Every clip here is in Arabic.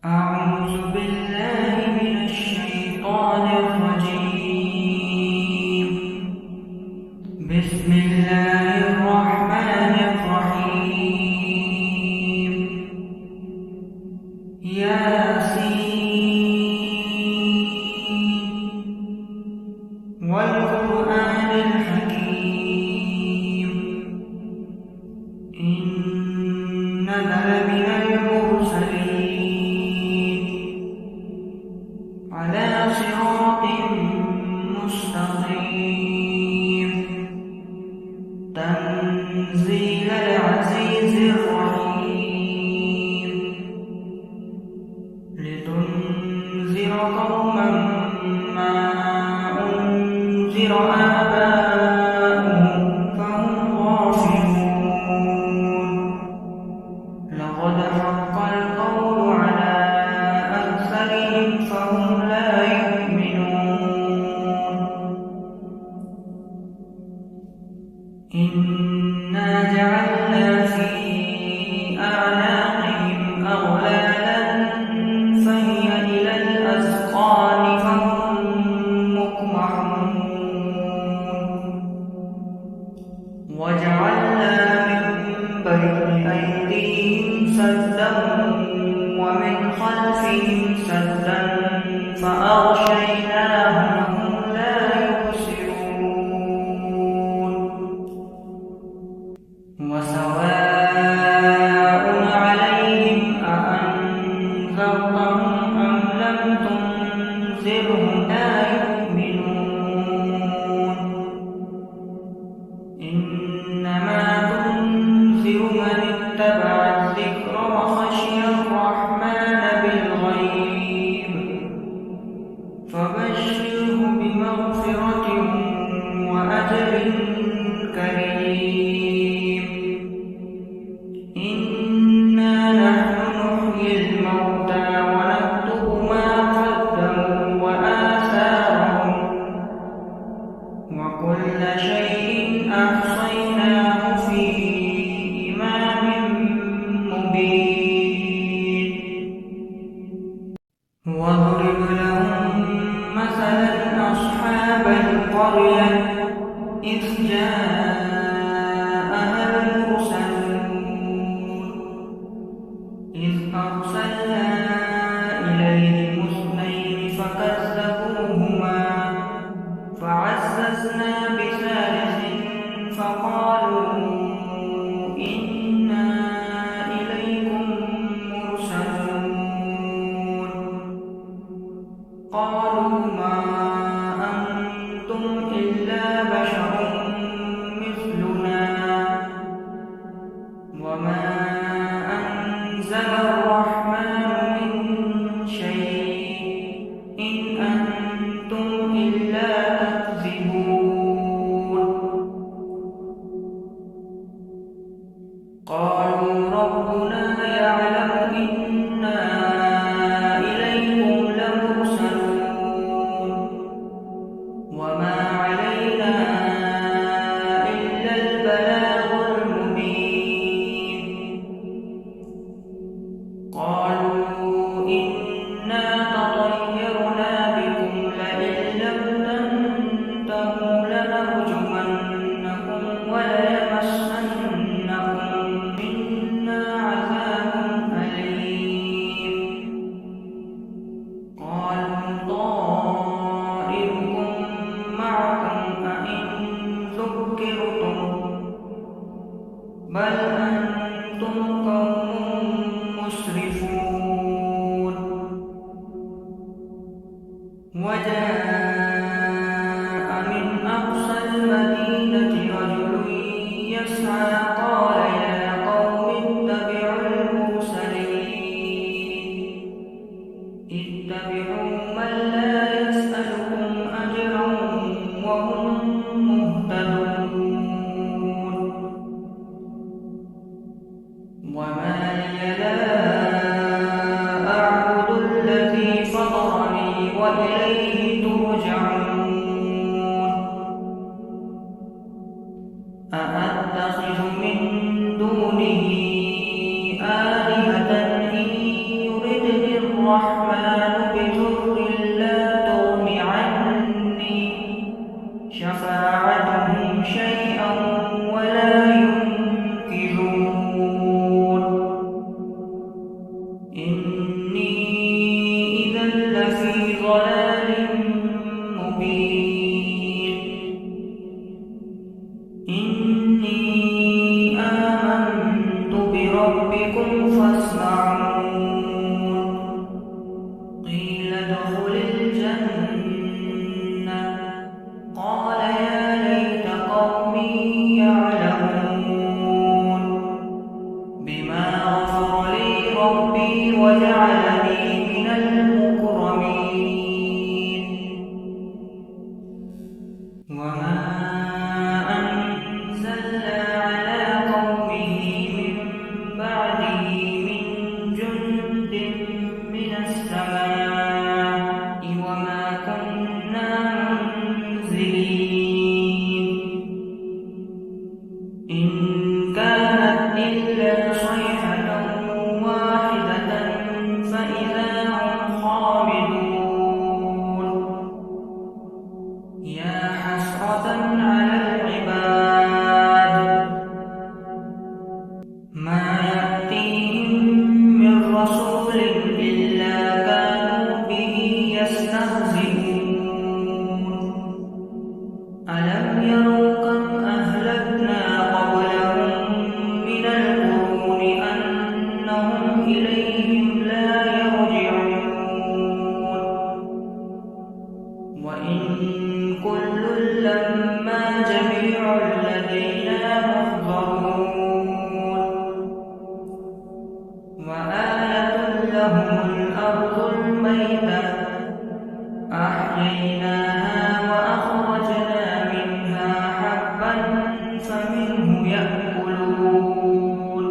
أعوذ بالله من الشيطان الرجيم. بسم الله الرحمن الرحيم. ياسين والقرآن الحكيم إنك لمن المرسلين على صراط مستقيم تنزيل العزيز الرحيم لتنذر قوما ما أنذر آباؤهم فهم غافلون لقد حق القول على أكثرهم فهم لا يؤمنون إنا جعلنا في أعناقهم أغلالا فهي إلى الأذقان فهم مقمحون وجعلنا من بين أيديهم سدا ومن خلفهم سدا فأغشيناهم فهم لا يبصرون وسواء عليهم أأنذرتهم أم لم تنذرهم لا يؤمنون إنما تنذر من اتبع الذكر وخشي الرحمن بالغيب فبشره بمغفرة وأجر كريم إنا نحن نحيي الموتى ونكتب ما قدموا وآثارهم وكل شيء أحصيناه في إمام مبين واضرب لهم مثلا أصحاب القرية إذ جاءها المرسلون إذ أرسلنا إليهم اثنين فكذبوهما فعززنا بثالث فقالوا إنا إليكم مرسلون قالوا ما أنتم إلا بشر مثلنا وما أنزل الرحمن من شيء إن أنتم إلا تكذبون قالوا ربنا يعلم إنا إليكم لمرسلون وما علينا إلا البلاغ المبين قالوا إنا تطيرنا بكم لئن لم تنتهوا لنرجمنكم وليمسنكم منا عذاب أليم قالوا طائركم معكم أئن ذكرتم بل أنتم قوم مسرفون وجاء من أقصى المدينة رجل يسعى قال يا قوم اتبعوا المرسلين اتبعوا من لا يسألكم أجرا وهم مهتدون وما لي لا أعبد الذي فطرني وإليه ترجعون أأتخذ من دونه آلهة إن يردني الرحمن بضر لا تغن عني شفاعتهم شيئا ولا ينقذون إني إذا لفي ضلال مبين إني آمنت بربكم فاسمعون قيل ادخل الجنة قال يا ليت قومي يعلمون بما غفر لي ربي وجعلني من المكرمين وما أنزلنا على قومه من بعده من جند من السماء وما كنا منزلين إن كانت إلا صيحة واحدة فإذا هم خامدون يا حسرة على العباد ما يأتيهم من رسول إلا كانوا به يستهزئون ألم يروا كم أهلكنا قبلهم من القرون أنهم إليهم لا يرجعون وإن كل لما جميع لدينا محضرون وآية لهم الأرض الميتة أحييناها وأخرجنا منها حبا فمنه يأكلون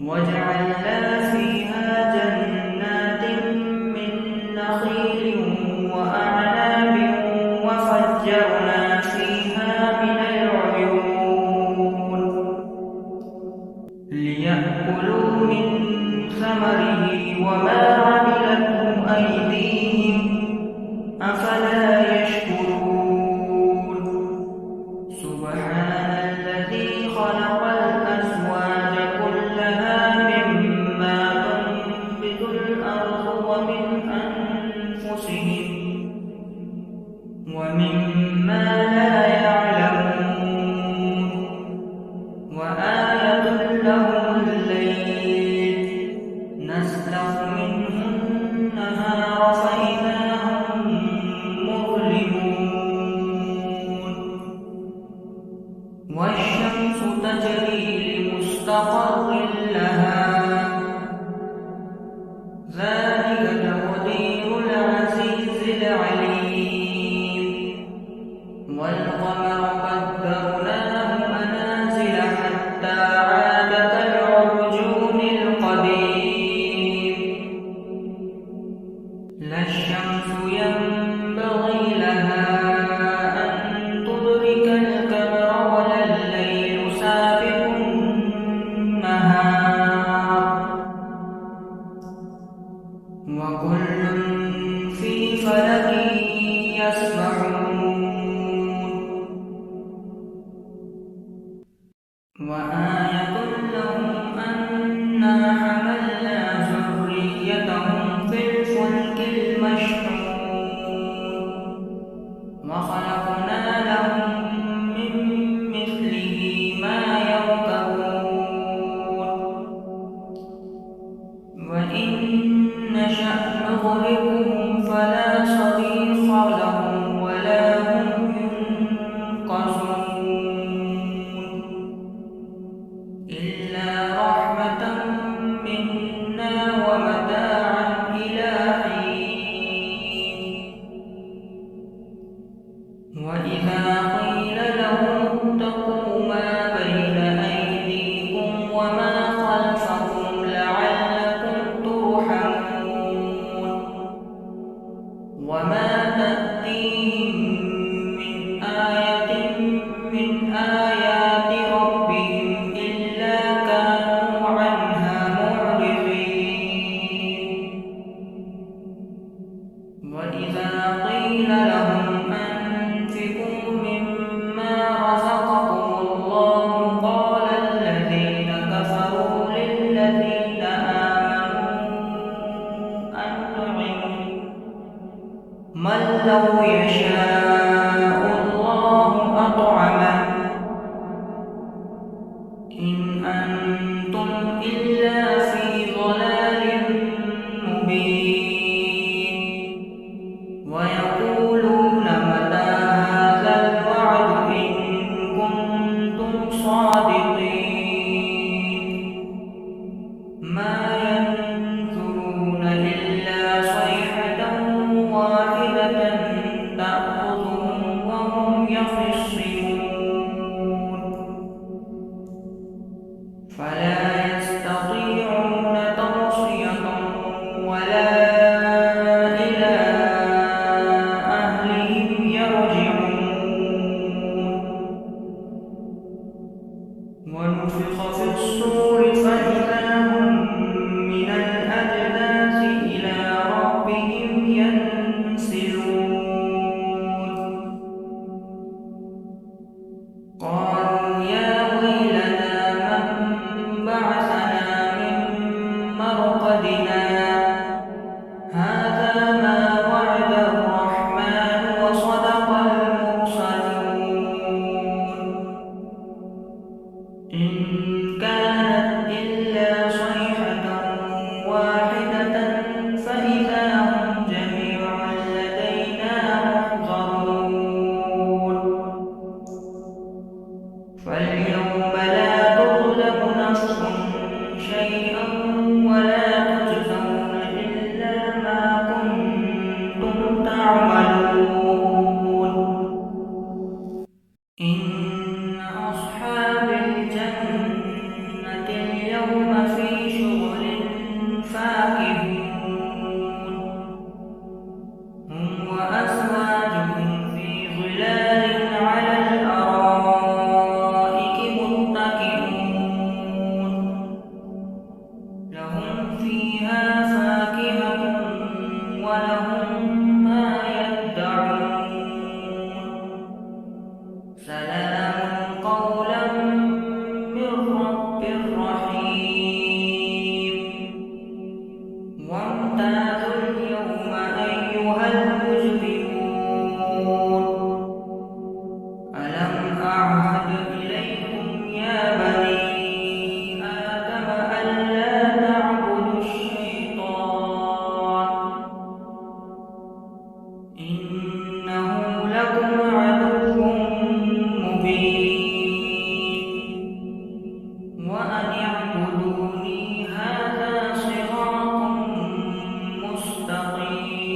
وجعلنا فيها جنات من نخيل وأعناب وفجرنا فيها من العيون ليأكلوا من ثمره وما عملته أيديهم أفلا يشكرون سبحان الذي خلق الأزواج كلها مما تنبت الأرض ومن أنفسهم ومما لا يعلمون وآية لهم الليل نسلخ منه النهار فإذا هم مظلمون والشمس تجري لمستقر لها ذلك تقدير العزيز العليم والقمر قدرناه منازل حتى عاد كالعرجون القديم لا الشمس ينبغي لها أن تدرك القمر ولا الليل سابق النهار وكل في فلك يسبحون وآية لهم أنا حملنا ذريتهم في الفلك المشحون وخلقنا لهم من مثله ما يركبون وإن نشأ نغرقهم فلا صريخ لهم ولا هم ينقذون إلا رحمة منا ومتاعا إلى حين وإذا قيل لهم اتقوا ما بين أيديكم وما خلفكم لعلكم ترحمون لو يشاء الله أطعمه إن أنتم إلا في ضلال مبين ويقولون متى هذا الوعد إن كنتم صادقين ما ينظرون إلا صيحة واحدة تأخذهم وهم يخصمون فلا يستطيعون توصية ولا إلى أهلهم يرجعون ونفخ في الصور فإذا هم من الأجداث إلى ربهم ينسلون قالوا يا ويلنا من بعثنا من مرقدنا هذا ما وعد الرحمن وصدق المرسلون إن كانت إلا صيحة واحدة فإذا هم جميع لدينا محضرون فاليوم لا تظلم نفس شيئا ولا تجزون إلا ما كنتم تعملون إن أصحاب الجنة اليوم في شغل فاكهون هم وأزواجهم في ظلال على الأرائك متكئون لهم فيها فاكهة ولهم ما يدعون سلام قولا من رب رحيم وامتازوا اليوم أيها المجرمون ألم أعهد إليكم يا بني آدم ألا تعبدوا الشيطان إنه لكم عدو مبين وأن اعبدوني هذا صراط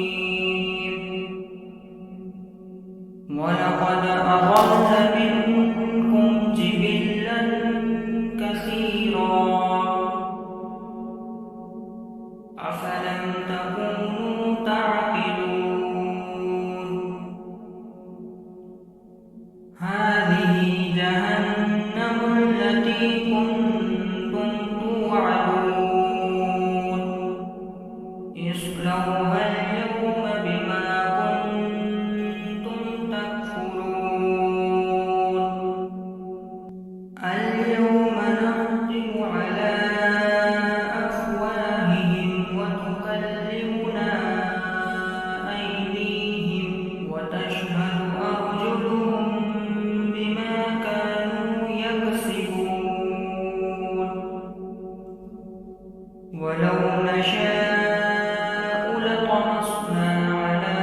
مستقيم ولقد أضل منكم جبلا كثيرا أفلم تكونوا تعقلون هذه جهنم التي كنتم توعدون اصلوها اليوم بما كنتم تكفرون اليوم نختم على أفواههم وتكلمنا أيديهم وتشهد أرجلهم بما كانوا يكسبون ولو نشاء لطمسنا على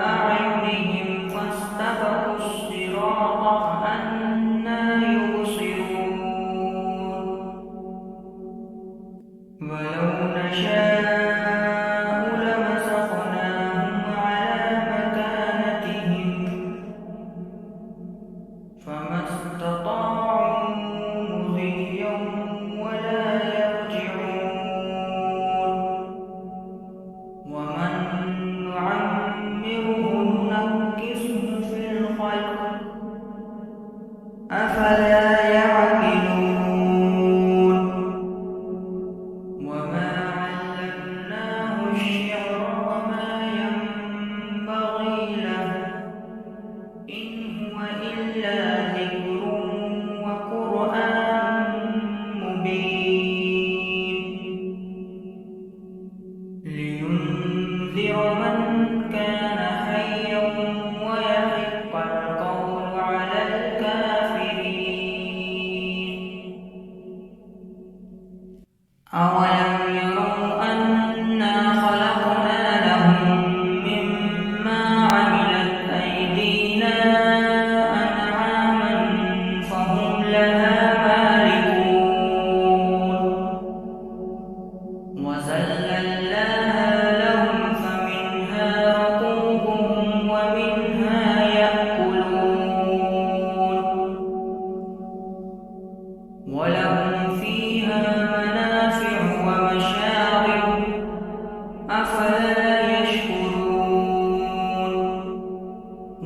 أعينهم فاستبقوا الصراط فأنى يبصرون ولو نشاء لمسخناهم على مكانتهم فما استطاعوا مضيا ولا يرجعون وَذَلَّلْنَاهَا لَهُمْ فَمِنْهَا رَكُوبُهُمْ وَمِنْهَا يَأْكُلُونَ وَلَهُمْ فِيهَا مَنَافِعُ وَمَشَارِبُ أَفَلَا يَشْكُرُونَ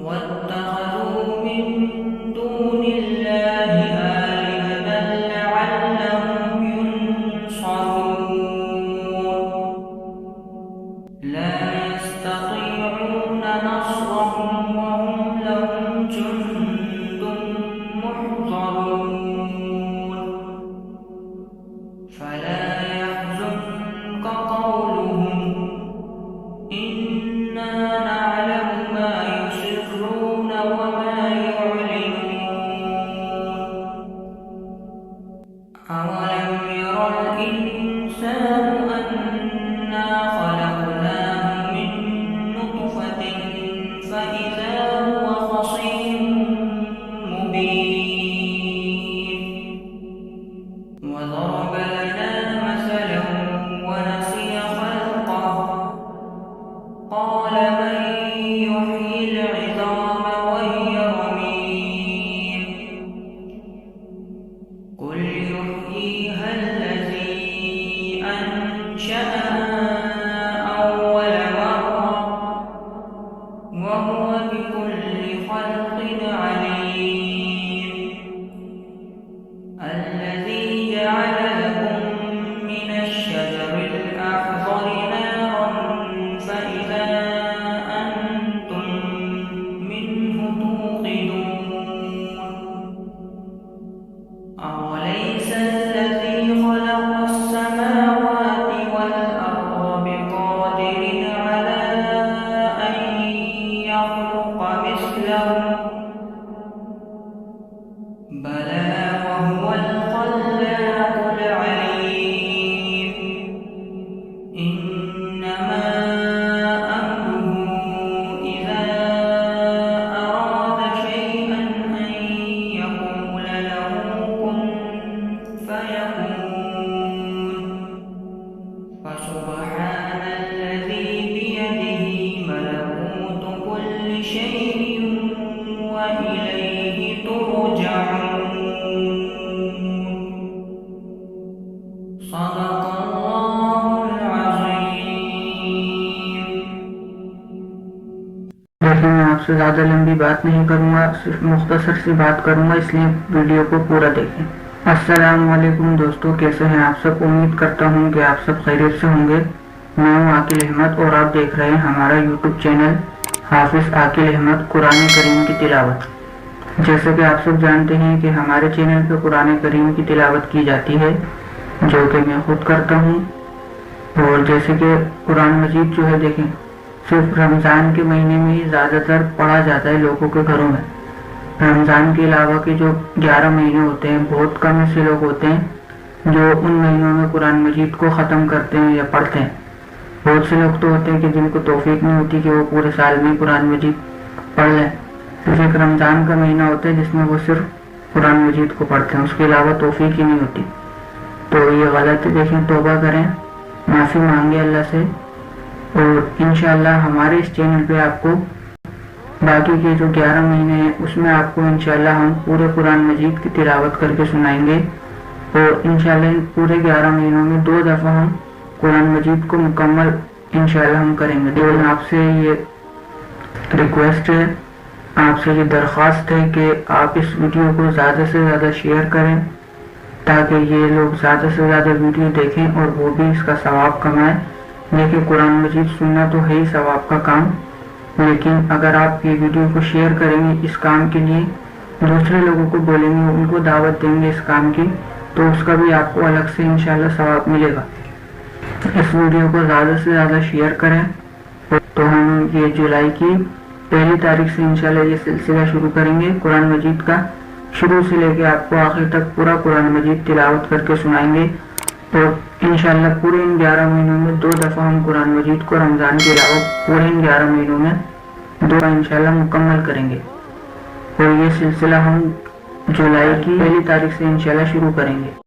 وَاتَّخَذُوا مِن دُونِ اللَّهِ آلِهَةً لَّعَلَّهُمْ يُنصَرُونَ لَا يَسْتَطِيعُونَ نَصْرَهُمْ وَهُمْ لَهُمْ جُندٌ مُّحْضَرُونَ فَلَا يَحْزُنكَ قَوْلُهُمْ إِنَّا نَعْلَمُ مَا يُسِرُّونَ وَمَا يُعْلِنُونَ أَوَلَمْ يَرَ الْإِنسَانُ أَنَّا خَلَقْنَاهُ مِن نُّطْفَةٍ فَإِذَا هُوَ خَصِيمٌ مُّبِينٌ وَضَرَبَ لَنَا مَثَلًا وَنَسِيَ خَلْقَهُ قَالَ مَن يُحْيِي الْعِظَامَ وَهِيَ رَمِيمٌ قُلْ يُحْيِيهَا الَّذِي أَنشَأَهَا أَوَّلَ مَرَّةٍ وَهُوَ بِكُلِّ خَلْقٍ عَلِيمٌ الَّذِي جَعَلَ لَكُم مِّنَ الشَّجَرِ الْأَخْضَرِ نَارًا فَإِذَا أَنتُم مِّنْهُ تُوقِدُونَ أَوَلَيْسَ الَّذِي خَلَقَ السَّمَاوَاتِ وَالْأَرْضَ بِقَادِرٍ عَلَىٰ أَن يَخْلُقَ مِثْلَهُم بَلَىٰ وَهُوَ الْخَلَّاقُ الْعَلِيمُ إِنَّمَا أَمْرُهُ إِذَا أَرَادَ شَيْئًا أَن يَقُولَ لَهُ كُن فَيَكُونُ فَسُبْحَانَ الَّذِي بِيَدِهِ مَلَكُوتُ كُلِّ شَيْءٍ وَإِلَيْهِ تُرْجَعُونَ صدق الله العظيم لیکن میں آپ سے زیادہ لمبی بات نہیں کروں گا، صرف مختصر سی بات کروں گا، اس لیے ویڈیو کو پورا دیکھیں۔ السلام علیکم دوستو، کیسے ہیں آپ سب؟ امید کرتا ہوں کہ آپ سب خیریت سے ہوں گے۔ میں ہوں عاقل احمد اور آپ دیکھ رہے ہیں ہمارا یوٹیوب چینل حافظ عاقل احمد قرآن کریم کی تلاوت۔ جیسے کہ آپ سب جانتے ہیں کہ ہمارے چینل پہ قرآن کریم کی تلاوت کی جاتی ہے، جو کہ میں خود کرتا ہوں۔ اور جیسے کہ قرآن مجید جو ہے دیکھیں، صرف رمضان کے مہینے میں ہی زیادہ تر پڑھا جاتا ہے لوگوں کے گھروں میں۔ رمضان کے علاوہ کے جو 11 مہینے ہوتے ہیں، بہت کم ایسے لوگ ہوتے ہیں جو ان مہینوں میں قرآن مجید کو ختم کرتے ہیں یا پڑھتے ہیں۔ بہت سے لوگ تو ہوتے ہیں کہ جن کو توفیق نہیں ہوتی کہ وہ پورے سال میں قرآن مجید پڑھ لیں۔ صرف ایک رمضان کا مہینہ ہوتا ہے جس میں وہ صرف قرآن مجید کو پڑھتے ہیں، اس کے علاوہ توفیق ہی نہیں ہوتی۔ تو یہ غلط ہے، دیکھیں، توبہ کریں، معافی مانگے اللہ سے، اور انشاءاللہ ہمارے اس چینل پہ آپ کو باقی کے جو 11 مہینے ہیں اس میں آپ کو انشاءاللہ ہم پورے قرآن مجید کی تلاوت کر کے سنائیں گے، اور انشاءاللہ ان پورے 11 مہینوں میں 2 دفعہ ہم قرآن مجید کو مکمل انشاءاللہ ہم کریں گے۔ اور آپ سے یہ ریکویسٹ ہے، آپ سے یہ درخواست ہے کہ آپ اس ویڈیو کو زیادہ سے زیادہ شیئر کریں تاکہ یہ لوگ زیادہ سے زیادہ ویڈیو دیکھیں اور وہ بھی اس کا ثواب کمائیں۔ دیکھیں، قرآن مجید سننا تو ہے ہی ثواب کا کام، لیکن اگر آپ یہ ویڈیو کو شیئر کریں گے اس کام کے لیے، دوسرے لوگوں کو بولیں گے، ان کو دعوت دیں گے اس کام کی، تو اس کا بھی آپ کو الگ سے انشاءاللہ ثواب ملے گا۔ اس ویڈیو کو زیادہ سے زیادہ شیئر کریں۔ تو ہم یہ جولائی کی 1 تاریخ سے انشاءاللہ یہ سلسلہ شروع کریں گے قرآن مجید کا، شروع سے لے کے آپ کو آخر تک پورا قرآن مجید تلاوت کر کے سنائیں گے، اور انشاءاللہ پورے ان 11 مہینوں میں 2 دفعہ ہم قرآن مجید کو رمضان کے علاوہ پورے ان 11 مہینوں میں 2 انشاءاللہ مکمل کریں گے، اور یہ سلسلہ ہم جولائی کی 1 تاریخ سے انشاءاللہ شروع کریں گے۔